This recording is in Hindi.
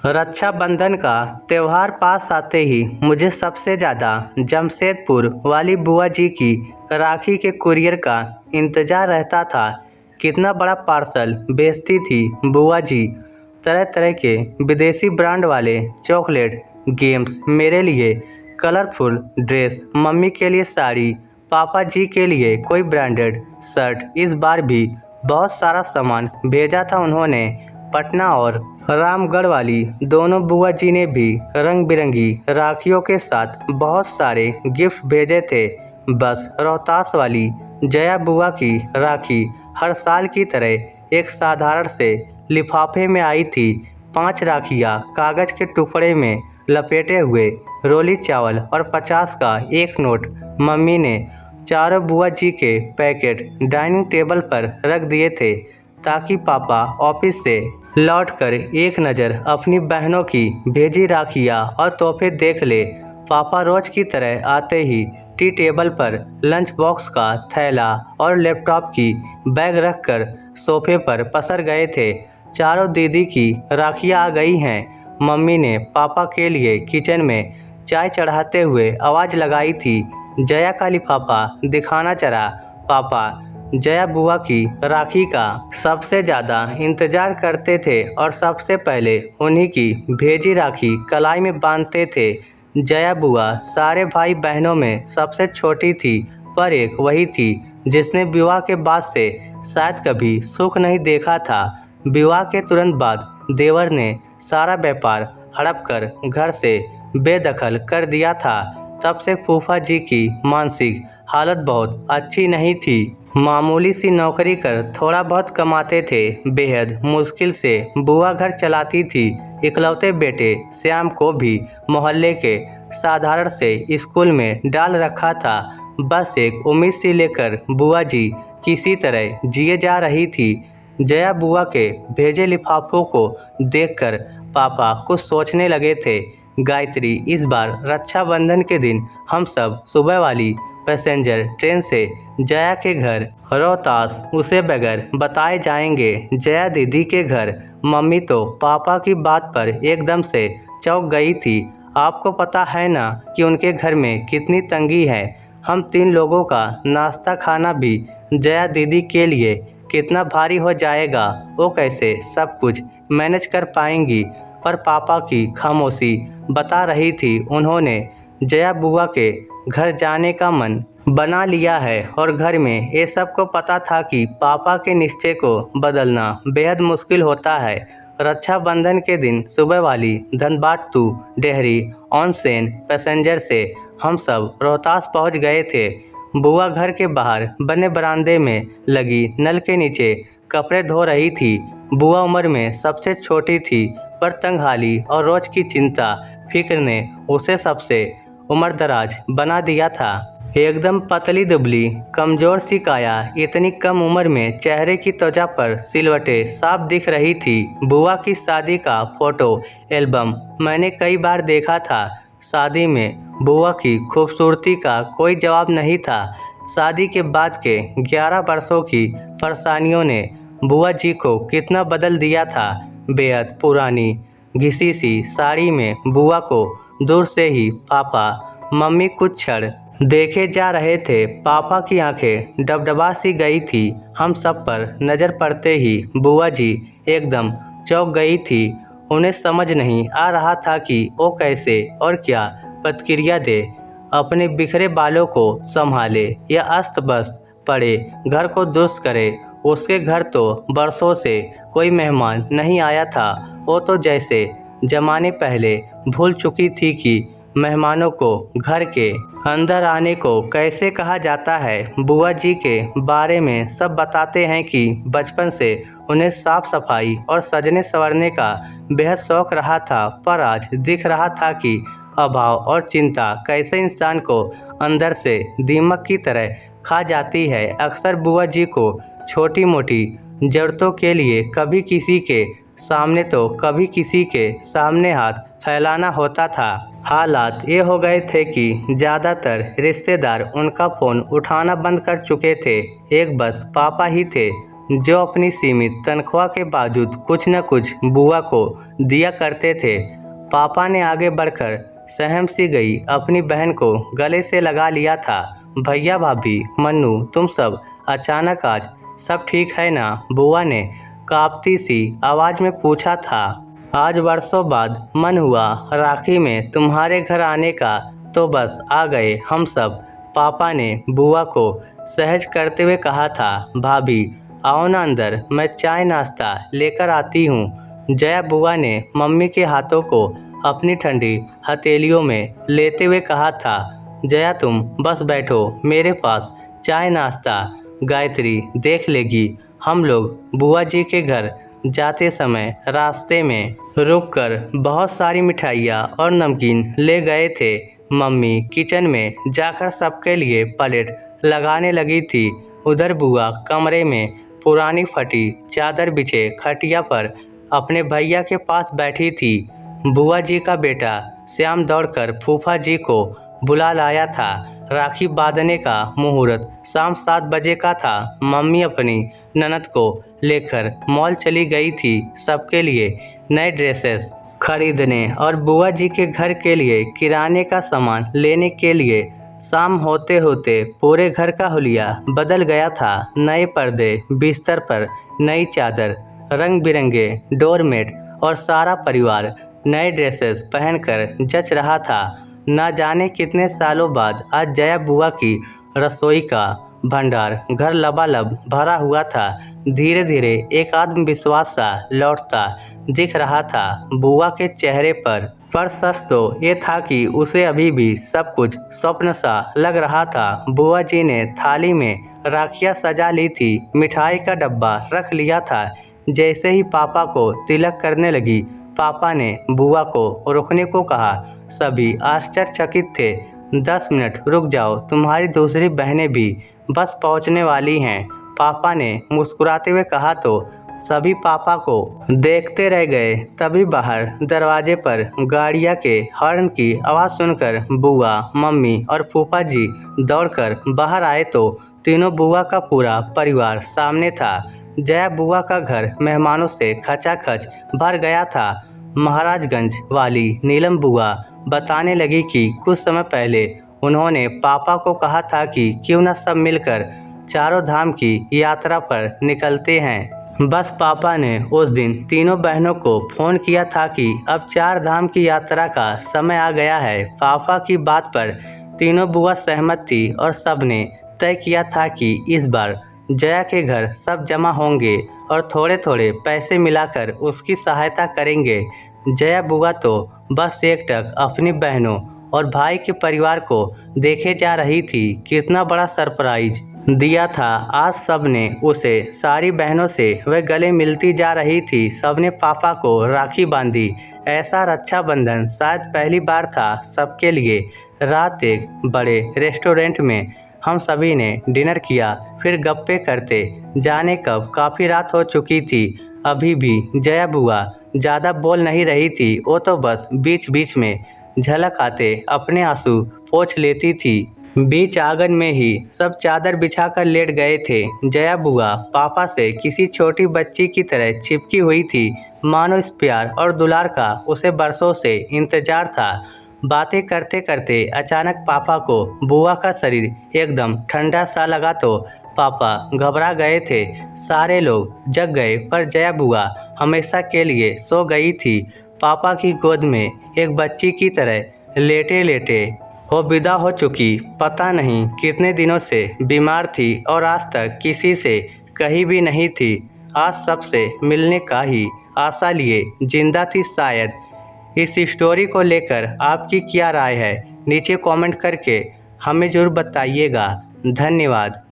रक्षाबंधन का त्यौहार पास आते ही मुझे सबसे ज़्यादा जमशेदपुर वाली बुआ जी की राखी के कुरियर का इंतज़ार रहता था। कितना बड़ा पार्सल भेजती थी बुआ जी। तरह तरह के विदेशी ब्रांड वाले चॉकलेट, गेम्स, मेरे लिए कलरफुल ड्रेस, मम्मी के लिए साड़ी, पापा जी के लिए कोई ब्रांडेड शर्ट। इस बार भी बहुत सारा सामान भेजा था उन्होंने। पटना और रामगढ़ वाली दोनों बुआ जी ने भी रंग बिरंगी राखियों के साथ बहुत सारे गिफ्ट भेजे थे। बस रोहतास वाली जया बुआ की राखी हर साल की तरह एक साधारण से लिफाफे में आई थी। 5 राखियाँ कागज़ के टुकड़े में लपेटे हुए, रोली चावल और 50 का एक नोट। मम्मी ने चारों बुआ जी के पैकेट डाइनिंग टेबल पर रख दिए थे ताकि पापा ऑफिस से लौटकर एक नज़र अपनी बहनों की भेजी राखियाँ और तोहफे देख ले। पापा रोज की तरह आते ही टी टेबल पर लंच बॉक्स का थैला और लैपटॉप की बैग रखकर सोफे पर पसर गए थे। चारों दीदी की राखियाँ आ गई हैं। मम्मी ने पापा के लिए किचन में चाय चढ़ाते हुए आवाज़ लगाई थी। जया का लिफाफा दिखाना चला। पापा जया बुआ की राखी का सबसे ज़्यादा इंतज़ार करते थे और सबसे पहले उन्हीं की भेजी राखी कलाई में बांधते थे। जया बुआ सारे भाई बहनों में सबसे छोटी थी, पर एक वही थी जिसने विवाह के बाद से शायद कभी सुख नहीं देखा था। विवाह के तुरंत बाद देवर ने सारा व्यापार हड़प कर घर से बेदखल कर दिया था। तब से फूफा जी की मानसिक हालत बहुत अच्छी नहीं थी। मामूली सी नौकरी कर थोड़ा बहुत कमाते थे। बेहद मुश्किल से बुआ घर चलाती थी। इकलौते बेटे श्याम को भी मोहल्ले के साधारण से स्कूल में डाल रखा था। बस एक उम्मीद सी लेकर बुआ जी किसी तरह जिए जा रही थी। जया बुआ के भेजे लिफाफों को देखकर पापा कुछ सोचने लगे थे। गायत्री, इस बार रक्षाबंधन के दिन हम सब सुबह वाली पैसेंजर ट्रेन से जया के घर रोहतास उसे बगैर बताए जाएंगे। जया दीदी के घर। मम्मी तो पापा की बात पर एकदम से चौंक गई थी। आपको पता है ना कि उनके घर में कितनी तंगी है। हम 3 लोगों का नाश्ता खाना भी जया दीदी के लिए कितना भारी हो जाएगा। वो कैसे सब कुछ मैनेज कर पाएंगी। पर पापा की खामोशी बता रही थी उन्होंने जया बुआ के घर जाने का मन बना लिया है। और घर में ये सबको पता था कि पापा के निश्चय को बदलना बेहद मुश्किल होता है। रक्षाबंधन के दिन सुबह वाली धनबाद टू डेहरी ऑनसेन पैसेंजर से हम सब रोहतास पहुंच गए थे। बुआ घर के बाहर बने बरामदे में लगी नल के नीचे कपड़े धो रही थी। बुआ उम्र में सबसे छोटी थी, पर तंगहाली और रोज की चिंता फिक्र ने उसे सबसे उम्रदराज बना दिया था। एकदम पतली दुबली कमजोर सी काया, इतनी कम उम्र में चेहरे की त्वचा पर सिलवटें साफ दिख रही थी। बुआ की शादी का फोटो एल्बम मैंने कई बार देखा था। शादी में बुआ की खूबसूरती का कोई जवाब नहीं था। शादी के बाद के 11 वर्षों की परेशानियों ने बुआ जी को कितना बदल दिया था। बेहद पुरानी घिसी सी साड़ी में बुआ को दूर से ही पापा मम्मी कुछ क्षण देखे जा रहे थे। पापा की आंखें डबडबा सी गई थी। हम सब पर नज़र पड़ते ही बुआ जी एकदम चौंक गई थी। उन्हें समझ नहीं आ रहा था कि वो कैसे और क्या प्रतिक्रिया दे। अपने बिखरे बालों को संभाले या अस्त व्यस्त पड़े घर को दुरुस्त करे। उसके घर तो बरसों से कोई मेहमान नहीं आया था। वो तो जैसे जमाने पहले भूल चुकी थी कि मेहमानों को घर के अंदर आने को कैसे कहा जाता है। बुआ जी के बारे में सब बताते हैं कि बचपन से उन्हें साफ सफाई और सजने संवरने का बेहद शौक रहा था, पर आज दिख रहा था कि अभाव और चिंता कैसे इंसान को अंदर से दीमक की तरह खा जाती है। अक्सर बुआ जी को छोटी मोटी ज़रूरतों के लिए कभी किसी के सामने तो कभी किसी के सामने हाथ फैलाना होता था। हालात ये हो गए थे कि ज़्यादातर रिश्तेदार उनका फ़ोन उठाना बंद कर चुके थे। एक बस पापा ही थे जो अपनी सीमित तनख्वाह के बावजूद कुछ न कुछ बुआ को दिया करते थे। पापा ने आगे बढ़कर सहम सी गई अपनी बहन को गले से लगा लिया था। भैया भाभी मन्नू तुम सब अचानक आज सब ठीक है ना? बुआ ने कांपती सी आवाज़ में पूछा था। आज वर्षों बाद मन हुआ राखी में तुम्हारे घर आने का, तो बस आ गए हम सब, पापा ने बुआ को सहज करते हुए कहा था। भाभी आओ ना अंदर, मैं चाय नाश्ता लेकर आती हूँ। जया बुआ ने मम्मी के हाथों को अपनी ठंडी हथेलियों में लेते हुए कहा था। जया तुम बस बैठो मेरे पास, चाय नाश्ता गायत्री देख लेगी। हम लोग बुआ जी के घर जाते समय रास्ते में रुककर बहुत सारी मिठाइयाँ और नमकीन ले गए थे। मम्मी किचन में जाकर सबके लिए प्लेट लगाने लगी थी। उधर बुआ कमरे में पुरानी फटी चादर बिछे खटिया पर अपने भैया के पास बैठी थी। बुआ जी का बेटा श्याम दौड़कर फूफा जी को बुला लाया था। राखी बांधने का मुहूर्त शाम 7 बजे का था। मम्मी अपनी ननद को लेकर मॉल चली गई थी सबके लिए नए ड्रेसेस खरीदने और बुआ जी के घर के लिए किराने का सामान लेने के लिए। शाम होते होते पूरे घर का हुलिया बदल गया था। नए पर्दे, बिस्तर पर नई चादर, रंग बिरंगे डोरमेट और सारा परिवार नए ड्रेसेस पहनकर जच रहा था। न जाने कितने सालों बाद आज जया बुआ की रसोई का भंडार घर लबालब भरा हुआ था। धीरे धीरे एक आत्मविश्वास सा लौटता दिख रहा था बुआ के चेहरे पर सच तो ये था कि उसे अभी भी सब कुछ स्वप्न सा लग रहा था। बुआ जी ने थाली में राखियाँ सजा ली थी, मिठाई का डब्बा रख लिया था। जैसे ही पापा को तिलक करने लगी, पापा ने बुआ को रुकने को कहा। सभी आश्चर्यचकित थे। 10 मिनट रुक जाओ, तुम्हारी दूसरी बहनें भी बस पहुंचने वाली हैं, पापा ने मुस्कुराते हुए कहा तो सभी पापा को देखते रह गए। तभी बाहर दरवाजे पर गाड़ियाँ के हॉर्न की आवाज़ सुनकर बुआ, मम्मी और फूफा जी दौड़कर बाहर आए तो तीनों बुआ का पूरा परिवार सामने था। जया बुआ का घर मेहमानों से खचाखच भर गया था। महाराजगंज वाली नीलम बुआ बताने लगी कि कुछ समय पहले उन्होंने पापा को कहा था कि क्यों न सब मिलकर चारों धाम की यात्रा पर निकलते हैं। बस पापा ने उस दिन तीनों बहनों को फ़ोन किया था कि अब 4 धाम की यात्रा का समय आ गया है। पापा की बात पर तीनों बुआ सहमत थी और सब ने तय किया था कि इस बार जया के घर सब जमा होंगे और थोड़े थोड़े पैसे मिलाकर उसकी सहायता करेंगे। जया बुआ तो बस एकटक अपनी बहनों और भाई के परिवार को देखे जा रही थी। कितना बड़ा सरप्राइज दिया था आज सबने उसे। सारी बहनों से वह गले मिलती जा रही थी। सबने पापा को राखी बांधी। ऐसा रक्षाबंधन शायद पहली बार था सबके लिए। रात एक बड़े रेस्टोरेंट में हम सभी ने डिनर किया, फिर गप्पे करते जाने कब काफ़ी रात हो चुकी थी। अभी भी जया बुआ ज़्यादा बोल नहीं रही थी, वो तो बस बीच बीच में झलक आते अपने आंसू पोंछ लेती थी। बीच आंगन में ही सब चादर बिछाकर लेट गए थे। जया बुआ पापा से किसी छोटी बच्ची की तरह चिपकी हुई थी, मानो इस प्यार और दुलार का उसे बरसों से इंतजार था। बातें करते करते अचानक पापा को बुआ का शरीर एकदम ठंडा सा लगा तो पापा घबरा गए थे। सारे लोग जग गए पर जया बुआ हमेशा के लिए सो गई थी। पापा की गोद में एक बच्ची की तरह लेटे लेटे वो विदा हो चुकी। पता नहीं कितने दिनों से बीमार थी और आज तक किसी से कहीं भी नहीं थी। आज सबसे मिलने का ही आशा लिए जिंदा थी शायद। इस स्टोरी को लेकर आपकी क्या राय है नीचे कमेंट करके हमें ज़रूर बताइएगा। धन्यवाद।